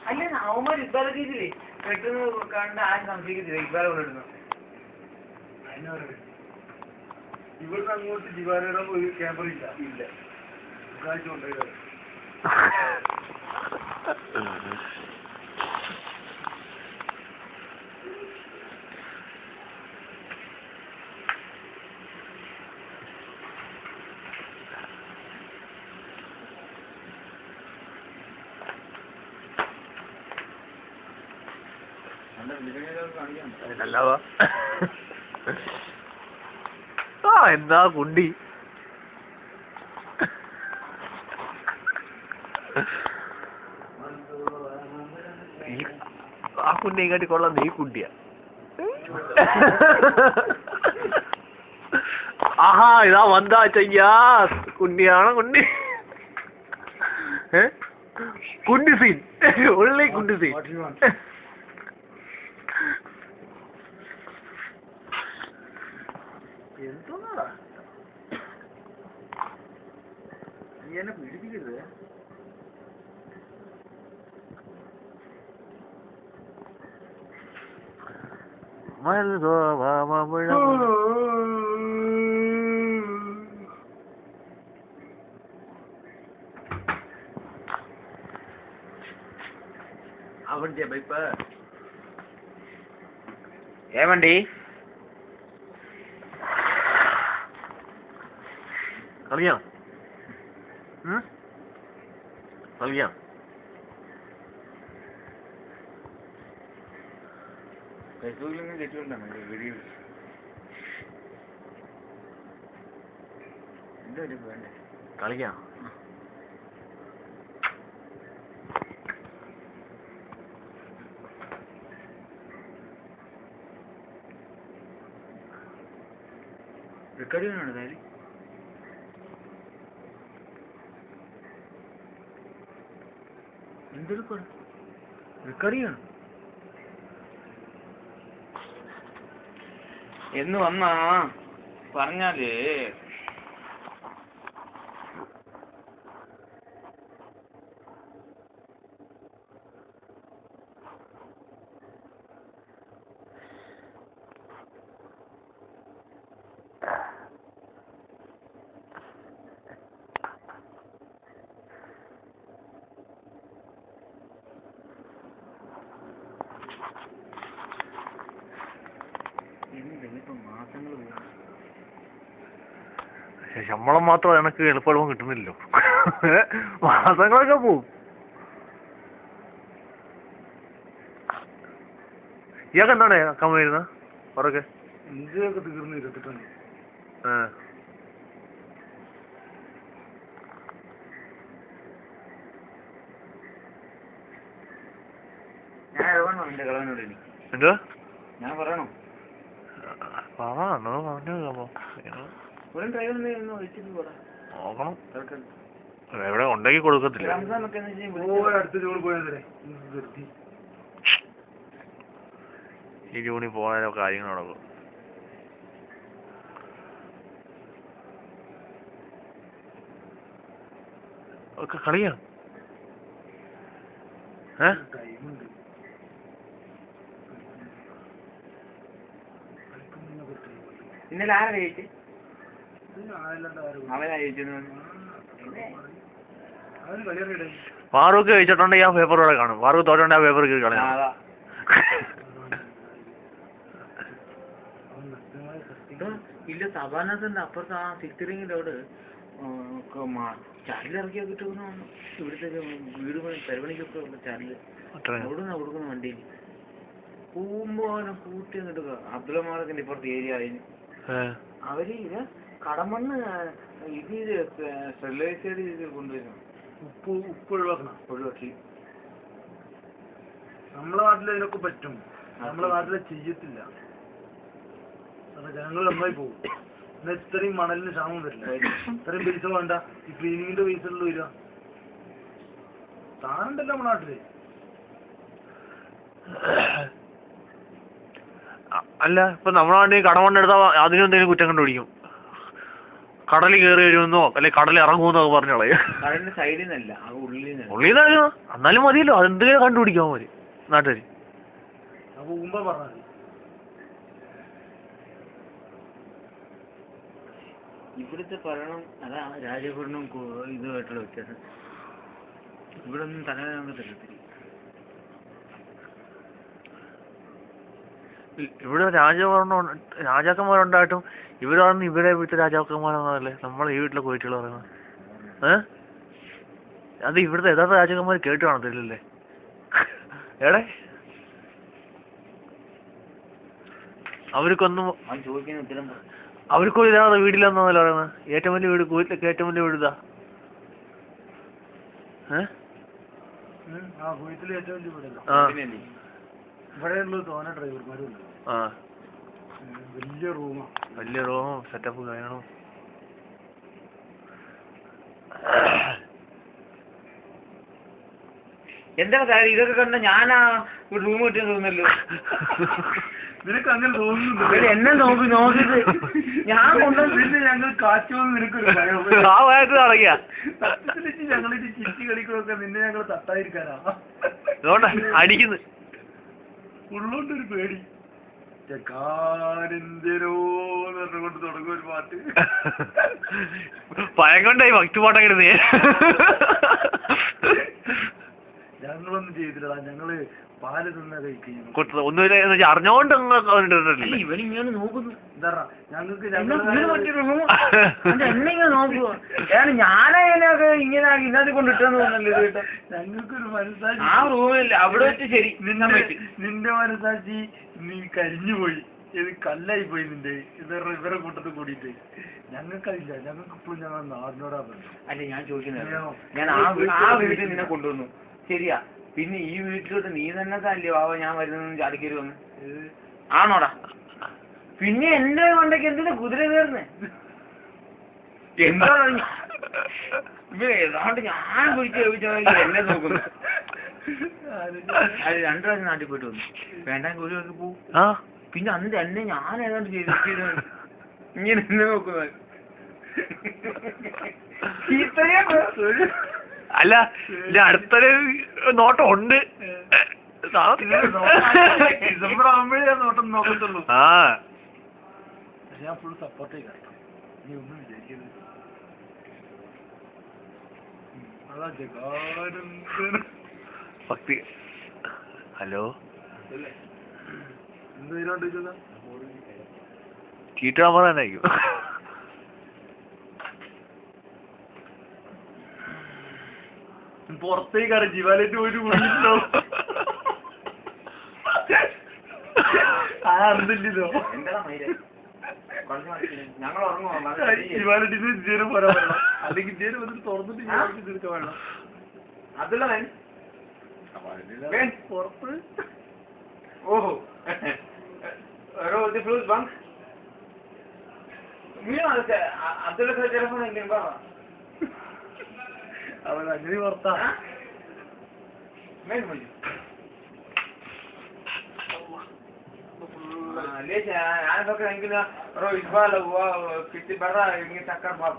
അല്ല അവന്മാർ ഇക്കാല രീതിയിലേ പെട്ടെന്ന് കണ്ട ആരും സംശയിക്കത്തില്ല ഇക്കാല കൊണ്ടിടുന്നു. ഇവിടുന്ന് അങ്ങോട്ട് ജിവാനയുടെ ഒരു ക്യാമറ ഇല്ല ഇല്ല കാഴ്ച കൊണ്ടുപോയത് എന്താ കുണ്ടി ആ കുണ്ടിയെ കാട്ടി കൊള്ളാം നീ കുണ്ടിയാ. ആഹാ ഇതാ വന്നാ ചെയ്യാ കുണ്ടിയാണ് കുണ്ടി. കുണ്ടി സീൻ ഉള്ളി കുണ്ടി സീൻ. എന്തോന്നാടാ നീ എന്നെ പീഡിപ്പിക്കരുത്. ఏమండి കളിയാ കളിയാ ഫേസ്ബുക്കിൽ നിന്ന് തെറ്റുകൊണ്ടാണ് വീഡിയോ എന്താ വേണ്ടേ കളിയാ റെക്കോർഡ് ചെയ്യണോ എന്തായാലും എന്തൊരു റെക്കോർഡ് ചെയ്യണം എന്ന് വന്നാ പറഞ്ഞാല് ശമ്പളം മാത്രം എനക്ക് എളുപ്പം കിട്ടുന്നില്ലല്ലോ. മാസങ്ങളൊക്കെ പോവും. ഇയാൾക്ക് എന്താണ് കമ്മ വരുന്നത് അവരൊക്കെ ഇന്ത്യയൊക്കെ തീർന്നു 28. ഞാൻ ഇടപെടണോ എന്റെ കളവനോട് എന്തുവാ ഞാൻ പറയണോ നോക്കണം എവിടെ ഉണ്ടാക്കി കൊടുക്കത്തില്ല. അടുത്ത ജോലി പോയതേ ഈ ജൂണിൽ പോകാനോ കാര്യങ്ങൾ നടക്കും. ഒക്കെ കളിയാ ഇന്നലെ ആരാ കഴിച്ച് അവനാ കഴിച്ചു. ഫാറൂഖ് കഴിച്ചിട്ടുണ്ടെങ്കിൽ ആ പേപ്പർ ഇവിടെ കാണും. ഫാറൂഖ് തോറ്റുണ്ടെങ്കിൽ ആ പേപ്പർ കീറി കളയാം. ഇല്ല സഭാനത്തിന്റെ അപ്പുറത്ത് ആ സിക്തിറിങ്ങിലോട് ചാലിലിറക്കിയാ കിട്ടുന്ന ഇവിടുത്തെ വീട് പരിപണിക്കൊക്കെ ഉള്ള ചാലില് അവിടുന്ന് കൊടുക്കുന്ന വണ്ടിയിൽ പോകുമ്പോ അവനെ കൂട്ടി കിട്ടുക. അബ്ദുള്ളമാർക്കിന്റെ ഇപ്പുറത്തെ ഏരിയ അതിന് അവര് ഇത് കടമണ്ണ് ഇത് സ്റ്റെറിലൈസ് ചെയ്ത് കൊണ്ടുവരുന്നു. ഉപ്പ് ഒഴിവാക്കി. നമ്മളെ നാട്ടിൽ ഇതിനൊക്കെ പറ്റും, നമ്മളെ നാട്ടിലെ ചെയ്യത്തില്ല. ജനങ്ങൾ നന്നായി പോകും. എന്നാൽ ഇത്രയും മണലിന് ക്ഷാമം വരില്ല. ഇത്രയും പൈസ വേണ്ട, ഈ ക്ലീനിങ്ങിന്റെ പൈസ ഉള്ളു വരിക. താനുണ്ടല്ലോ നമ്മുടെ നാട്ടില്. അല്ല ഇപ്പൊ നമ്മളാണെങ്കിൽ കടമണ്ണെടുത്താൽ അതിനും എന്തെങ്കിലും കുറ്റം കണ്ടുപിടിക്കും. കടലിൽ കയറി വരുമെന്നോ അല്ലെ കടലിൽ ഇറങ്ങുമെന്നോ പറഞ്ഞോളെ. കടലിന്റെ സൈഡിൽ നിന്നല്ല, ആ ഉള്ളിൽ നിന്ന്. ഉള്ളിൽ നിന്ന് എന്നാലും മതിയല്ലോ, അതെന്തെങ്കിലും കണ്ടുപിടിക്കാൻ മതി നാട്ടുകാർ. ഇവിടുത്തെ ഭരണം അതാ രാജഭരണവും ഇതുമായിട്ടുള്ള വ്യത്യാസം. ഇവിടെ ഒന്നും തലവേദന തരത്തില്ല. ഇവിടെ രാജഭരണം രാജാക്കന്മാരുണ്ടായിട്ടും ഇവരാണെന്ന് ഇവരെ വീട്ടിൽ രാജാക്കന്മാരാണെന്നല്ലേ നമ്മളെ ഈ വീട്ടിലെ കോയിറ്റുകൾ പറയുന്നത്. അത് ഇവിടുത്തെ യഥാർത്ഥ രാജാക്കന്മാർ കേട്ട് കാണത്തില്ലല്ലേ എടേ. അവർക്കൊന്നും അവർക്കും ഇല്ലാതെ വീടില്ലെന്നല്ല പറയുന്നത്. ഏറ്റവും വലിയ വീട് കോയിറ്റിലൊക്കെ ഏറ്റവും വലിയ വീട് ഇതാ. വലിയ റൂമും സെറ്റപ്പ് കാര്യങ്ങളും. എന്താ കാര്യം ഇതൊക്കെ കണ്ട ഞാനാ റൂം കിട്ടിയെന്ന് തോന്നല്ലോ. നിനക്ക് അങ്ങനെ തോന്നുന്നു. എന്നെ നോക്കിട്ട് ഞാൻ കൊണ്ടുവന്നിട്ട് ഞങ്ങൾ കാറ്റുമെന്ന് നിനക്കൊരു ഞങ്ങളിത് ചിറ്റി കളിക്കൊക്കെ നിന്നെ ഞങ്ങൾ തട്ടായിരിക്കാനാ അടിക്കുന്നു. ഉള്ളോണ്ടൊരു പേടി. കൊണ്ട് തുടങ്ങും ഒരു പാട്ട്. പയം കൊണ്ടായി ഭക്തി പാട്ടൊക്കെ ഇടുന്നേ. ഞങ്ങളൊന്നും ചെയ്തില്ലടാ, ഞങ്ങള് പാല് തിന്ന കഴിക്കും. ഒന്നും അറിഞ്ഞോണ്ട് ഇവനിങ്ങനെ നോക്കുന്നു. ഞങ്ങൾക്ക് എന്നെങ്ങനെ നോക്കുക ഞാനതിനൊക്കെ ഇങ്ങനെ ഇന്നത് കൊണ്ടിട്ടെന്ന് തോന്നല്ലോ. ഞങ്ങൾക്കൊരു മനസ്സാക്ഷി ആ റൂമില്ല അവിടെ വെച്ച് ശരി. നിന്റെ മനസ്സാക്ഷി നീ കരിഞ്ഞു പോയി. ഇത് കല്ലായി പോയി നിന്റെ ഇവരെ കൂട്ടത്തിൽ കൂടിയിട്ട്. ഞങ്ങൾക്കതില്ല. ഞങ്ങൾക്ക് ഇപ്പോഴും ഞങ്ങൾ നാടിനോടാ പറഞ്ഞു. അല്ല ഞാൻ ചോദിക്കുന്നത്, ഞാൻ ആ വീട്ടിൽ നിന്നെ കൊണ്ടുവന്നു ശരിയാ, പിന്നെ ഈ വീട്ടിലോട്ട് നീ തന്നെ തല്ലേ വാവ ഞാൻ വരുന്ന ചാടിക്കരി വന്ന് ആണോടാ? പിന്നെ എന്റെ കൊണ്ടൊക്കെ എന്തിനാ കുതിര കയറുന്നേ? എന്താ ഏതാണ്ട് ഞാൻ പിടിച്ച് എന്നെ നോക്കുന്നു. അത് 2 പ്രാവശ്യം നാട്ടിൽ പോയിട്ട് വന്നു. വേണ്ടെങ്കിൽ ഒരു വർക്ക് പോവും. പിന്നെ അന്ന് എന്നെ ഞാൻ ഏതാണ്ട് ചെയ്ത് ഇങ്ങനെ എന്നെ നോക്കുന്നത്. അല്ല അടുത്തൊരു നോട്ടം ഉണ്ട്. ഡിസംബർ ആകുമ്പോഴേ നോട്ടം നോക്കത്തുള്ളൂ. ഞാൻ ഫുൾ സപ്പോർട്ട് ചെയ്യാം. നീ ഒന്നും വിചാരിക്കരുത്. അതാ ഭക്തി. ഹലോ എന്ത് ചീട്ടാൻ പറയാനായിരിക്കും. പുറത്തേക്കാണ് ജീവാനായിട്ട് പോയിട്ട് കുടിച്ചിട്ടുണ്ടോ? എന്തില്ലോ ജീവാനായിട്ട് ഇഞ്ചേരും പോരാ വേണം. അല്ലെങ്കിൽ ഇഞ്ചേരും വന്നിട്ട് തുറന്നിട്ട് ജീവാനായിട്ട് തീർക്കാൻ വേണം. അതല്ല പുറത്ത് ഓഹോ ഫ്ലൂസ് ബങ്ക് അബ്ദുള്ള ടെലിഫോൺ എങ്കിലും പറ. അവൻ അങ്ങനെ പുറത്താ. ليش انا فاكر يمكن روح زباله وكنت برا يمكن سكر باب.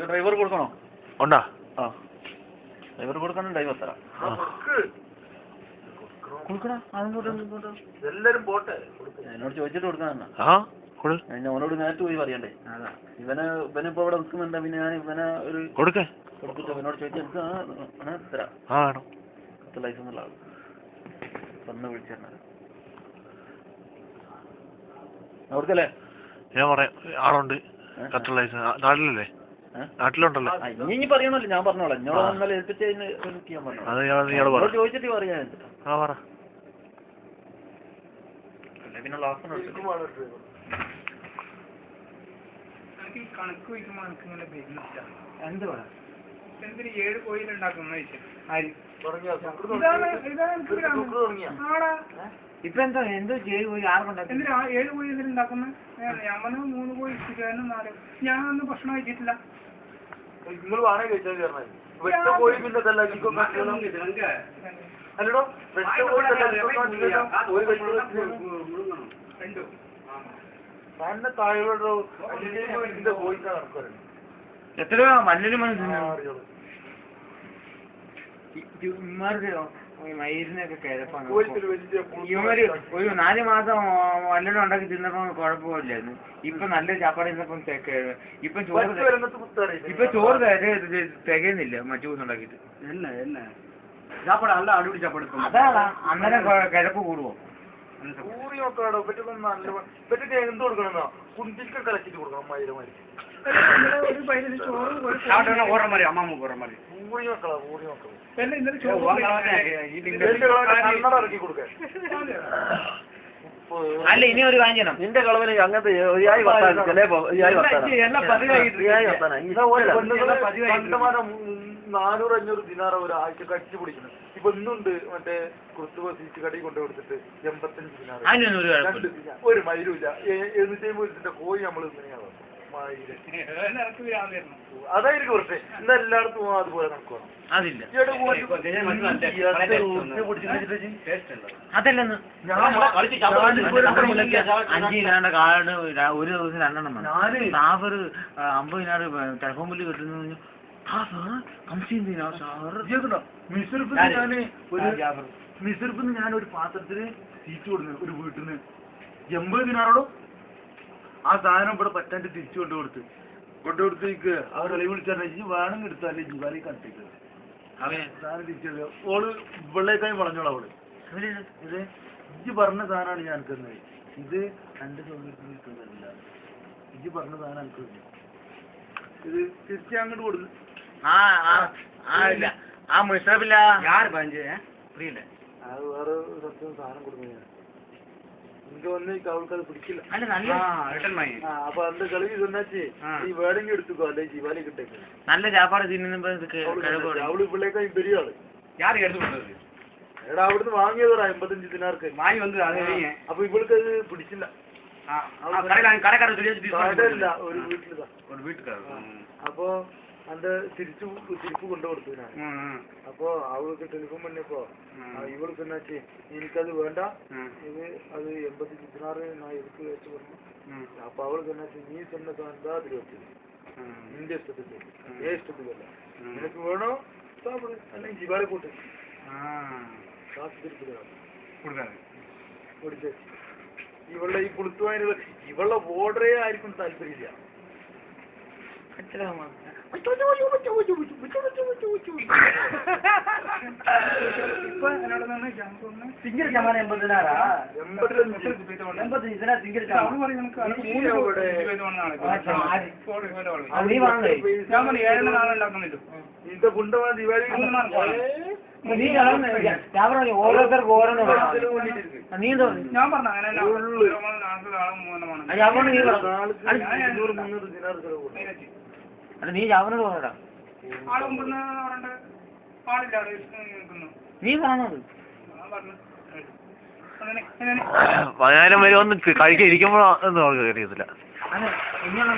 ഡ്രൈവർ കൊടുക്കണോ? ഉണ്ടാ. ഡ്രൈവർ കൊടുക്കണം. ഡ്രൈവർ തരാം. കൊടുക്കണോ? എല്ലാരും പോട്ടെ. എന്നോട് ചോദിച്ചിട്ട് കൊടുക്കണം. ഓനോട് നേരത്തെ പോയി പറയണ്ടേ? ഇവനിപ്പോ ഇവിടെ നിൽക്കുന്നുണ്ട്. പിന്നെ ഞാൻ ഇവനെ ഒരു കൊടുത്തിട്ട് ഇവനോട് ചോദിച്ചാൽ തരാം. ലൈസൻസ് ഉള്ള ആള് വന്ന് വിളിച്ചിരുന്നത് അവർക്കല്ലേ? ഞാൻ പറയാം. ആളുണ്ട് ഖത്തർ ലൈസൻസ്. നാട്ടിലല്ലേ? നാട്ടിലുണ്ടല്ലോ. ഇനി പറയണല്ലോ. ഞാൻ പറഞ്ഞോളാം. എന്നോട് ഇന്നലെ ഏൽപ്പിച്ചതിന് ഞാൻ പറഞ്ഞു. ചോദിച്ചിട്ട് പറയാ. പിന്നെ കണക്ക് വയ്ക്കുമ്പോ എനിക്ക് ഇങ്ങനെ വരുന്നില്ല. എന്ത് പറയാം? എന്തിന് 7 കോയിലുണ്ടാക്കുന്ന ഇപ്പൊ എന്താ എന്തോ ചെയ്ത് പോയി ആർക്കുണ്ടാക്കും? 7 കോഴി എന്തിനുണ്ടാക്കുന്ന? ഞാൻ പറഞ്ഞു 3 കോഴി ചിക്കനും 4. ഞാനൊന്നും ഭക്ഷണം കഴിച്ചിട്ടില്ല. നിങ്ങൾ വേണേ കഴിച്ചാൽ തന്നെ താഴോട്ടോ ഇതിന്റെ പോയിട്ടാ നടക്കാറുണ്ട്. എത്രയോ വല്ലൊരു ഇമാർക്ക് മയിലിനൊക്കെ കിഴപ്പാണ്. ഇവര് ഒരു 4 മാസം വല്ലതും ഉണ്ടാക്കി തിന്നപ്പോ കുഴപ്പമില്ലായിരുന്നു. ഇപ്പൊ നല്ല ചാപ്പാട് തിന്നപ്പം ഇപ്പൊ ചോറ് തികയുന്നില്ല മറ്റു ദിവസം ഉണ്ടാക്കിട്ട്. ചാപ്പാട് നല്ല അടിപൊളി ചാപ്പാട്. അതാണ് അന്നേരം കിഴപ്പ് കൂടുവോ? പൂറി നോക്കാടോ പറ്റുന്ന നല്ല പറ്റൊക്കെ എന്ത് കൊടുക്കണമെന്നോ കുണ്ടിക്ക് കളച്ചിട്ട് കൊടുക്കണം മയിലുമാരി. അമ്മാമ്മ പൂറി നോക്കളാ പൂറി നോക്കളാ ഇറക്കി കൊടുക്കാൻ. അല്ല ഇനി ഒരു കാര്യം ചെയ്യണം. നിന്റെ കളവിന് അങ്ങനത്തെ കണ്ടമാനം 400-500 ദിനാറ ഒരാഴ്ച കടിച്ചു പിടിക്കുന്നു. ഇപ്പൊ ഇന്നുണ്ട് മറ്റേ ക്രിസ്തുമസ് സീറ്റ് കടി കൊണ്ടു കൊടുത്തിട്ട് 85 ദിനാറ്. ഒരു മയിലുമില്ല. 750 കോഴി നമ്മൾ ഇങ്ങനെയാണ് അതായിരിക്കും കുറച്ച്. ഇന്ന് എല്ലായിടത്തും അതുപോലെ നമുക്ക് അതില്ല. അതല്ലെന്ന് 5 ഇല്ലാണ്ട് കാട് ഒരു ദിവസം 2 എണ്ണം വേണം. സാഫർ 50 ഇനാട് ടെലഫോൺ ബില്ല് കിട്ടുന്ന മിസിർപ്പിന്ന് ഞാൻ ഒരു പാത്രത്തിന് സീറ്റ് കൊടുക്കുന്നു ഒരു വീട്ടിൽ നിന്ന് 80 ദിനാറോടും ആ സാധനം ഇവിടെ പറ്റാണ്ട് തിരിച്ചു കൊണ്ടുകൊടുത്തേക്ക് അവർ വിളി വിളിച്ചാൽ ഈ വേണമെങ്കിൽ എടുത്താലേ ജീവാലി കണ്ടിട്ട് സാധനം തിരിച്ചു ഓള് ഇവളേക്കായി വളഞ്ഞോളൂ അവള്. ഇത് ഇജ്ജ് പറഞ്ഞ സാധനമാണ് ഞാൻ എടുക്കുന്നത്. ഇത് 2 സൗകര്യത്തിൽ നിൽക്കുന്നതല്ല. ഇജ്ജ് പറഞ്ഞ സാധനം എനിക്ക് ഇത് തിരിച്ച് അങ്ങോട്ട് കൊടുത്തു. മുഷറഫില്ല ഫ്രീയില്ല. അത് വേറെ സത്യം സാധനം കൊടുക്കുന്നു. എനിക്ക് വന്ന് അവൾക്കത് പിടിക്കില്ല. അപ്പൊ അതിന്റെ കളി ഇതെന്നാച്ചേ ഈ വേടെങ്കിൽ എടുത്തുക്കോ അല്ലെ ജീവാലി കിട്ടേക്ക്. നല്ല ചാപ്പാട് തിന്നുമ്പോ അവള് ഇവിടേക്കായി പെരിയ ആള്. എടാ അവിടുന്ന് വാങ്ങിയത് 55 ദിനാർക്ക് അപ്പൊ ഇവൾക്ക് അത് പിടിച്ചില്ല. കടയില്ല ഒരു വീട്ടിലിതാ. അപ്പൊ അതിന്റെ തിരിപ്പ് കൊണ്ടുകൊടുത്തു ഞാൻ. അപ്പൊ അവൾക്ക് ടെലിഫോൺ പണിയപ്പോ ഇവൾക്ക് എന്നാച്ചേ എനിക്കത് വേണ്ട, ഇത് അത് 85 ദിനാറ് ഞാൻ എടുത്ത് വെച്ച് പറഞ്ഞു. അപ്പൊ അവൾക്ക് എന്നാച്ചേ നീ ചെന്ന സാധനം അതിൽ വെച്ചത് നിന്റെ ഇഷ്ടത്തിൽ ഇഷ്ടത്തിലല്ല. നിനക്ക് വേണോ സാപ്പിട് അല്ലെങ്കിൽ ജീവാലെ കൂട്ട് കാശ് തിരിപ്പില്ല കൊടുത്ത്. ഇവളുടെ ഈ പുളുത്തുവാനുള്ള ഇവളുടെ ഓർഡറേ ആയിരിക്കും താല്പര്യമില്ല. സിംഗിൾ ശതമാനം 80 ദിനാറാ. നീ വാങ്ങേ ഇത് ഗുണ്ടമാ ദിവാലി നീ ഓരോരുത്തർക്ക് ഓരോന്ന് നീ ഞാൻ പറഞ്ഞു അങ്ങനെ അല്ല നീ ജാവനോട് പറഞ്ഞടാ. നീ പറഞ്ഞത് 10,000 വരെ ഒന്ന് കഴിക്കാൻ ഇരിക്കുമ്പോഴോ എന്ന് അറിയത്തില്ല. അതെ ഇങ്ങനെ